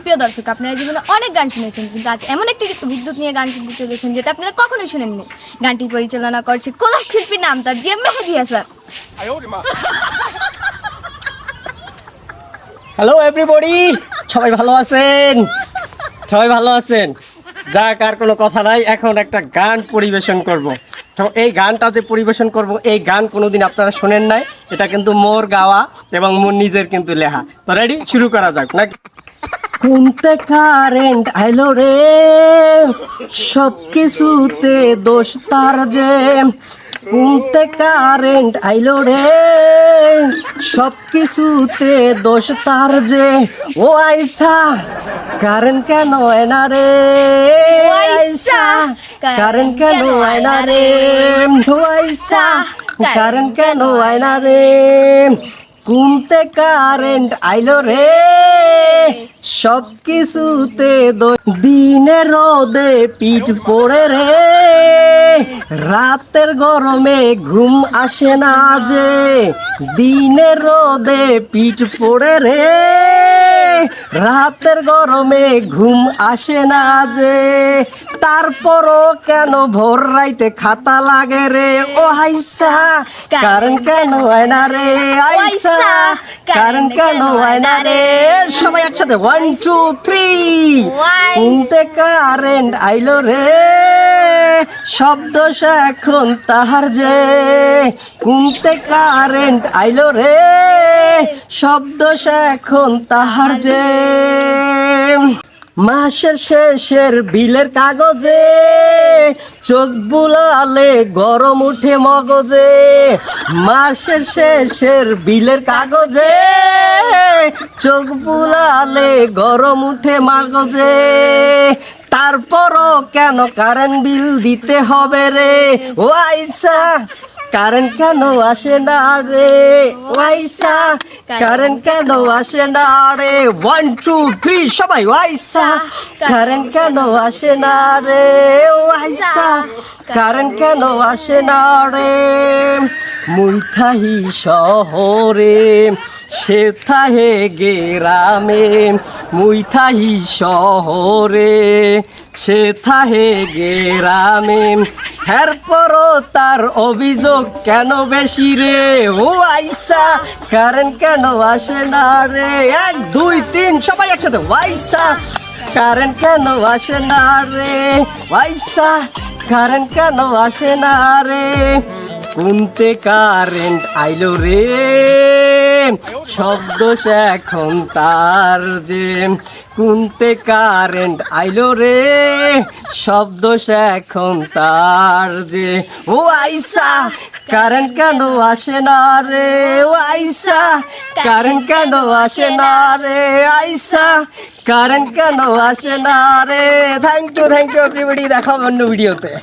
সুপ্রিয় দর্শক, আপনারা জীবনে অনেক গান শুনেছেন, কিন্তু আজ এমন একটি বিদ্যুৎ নিয়ে গান শুনতে চলেছেন যেটা আপনারা কখনোই শুনেননি। গানটি পরিচালনা করছে কোলার শিল্পী, নাম তার জি এম মেহেদী হাসান। হ্যালো এভরিবডি, সবাই ভালো আছেন? সবাই ভালো আছেন? যাক, আর কোনো কথা নাই, এখন একটা গান পরিবেশন করব। তো এই গানটা যে পরিবেশন করব, এই গান কোনোদিন আপনারা শোনেন নাই। এটা কিন্তু মোর গাওয়া এবং মোর নিজের কিন্তু লেখা। তো রেডি, শুরু করা যাক নাকি? কোনতে কারেন্ট আইলো রে, সব কিছুতে দোষ তার যে। কোনতে কারেন্ট আইলো রে, সব কিছুতে দোষ তার যে। ও আইসা কারেন্ট কেন আয়না রে, আইসা কারেন্ট কেন আয়না রে, ও আইসা কারেন্ট কেন আয়না রে। কোনতে কারেন্ট আইলো রে, সব কিছুতে দিনে রোদে পিঠ পড়ে রে, রাতের গরমে ঘুম আসে না যে। দিনে রোদে পিঠ পড়ে রে, রাতের গরমে ঘুম আসে না যে। তারপরও কেন ভোর রাইতে খাতা লাগে রে, ও আইসা কারেন্ট কেন আয়না রে, আইসা কারেন্ট কেন আয়না রে। সবাই একসাথে 1 2 3। কোনতে কারেন্ট আইলো রে, শব্দ এখন তাহার যে। কোনতে কারেন্ট আইলো রে, শব্দ এখন তাহার যে। মাসের শেষের বিলের কাগজে চোখ বুলালে গরম উঠে মগজে। মাসের শেষের বিলের কাগজে চোখ বুলালে গরম উঠে মগজে। তারপরও কেন কারেন্ট বিল দিতে হবে রে, ও আইসা কারেন্ট কেন আসে না রে, ও আইসা কারেন্ট কেন আসে না রে। 1 2 3 সবাই, আইসা কারেন্ট কেন আসে না রে, ও আইসা কারেন্ট কেন আসে না রে। মুই থাহি শহরে, সে থাহে গ্রামে। মুই থাহি শহরে, সে থাহে গ্রামে। এরপরও তার অভিযোগ কেন বেশি রে, ও আইসা কারেন্ট কেন আসে না রে। 1 2 3 সবাই একসাথে, আইসা কারেন্ট কেন আসে না রে, আইসা কারেন্ট কেন আসে না রে। কোনতে কারেন্ট আইলো রে, শব্দ এখন তার যে। কোনতে কারেন্ট আইলো রে, শব্দ এখন তার যে। ও আইসা কারেন্ট কেন আসে না রে, ও আইসা কারেন্ট কেন আসে না রে, আইসা কারেন্ট কেন আসে না রে। থ্যাংক ইউ এভরিবডি, দেখা অন্য ভিডিওতে।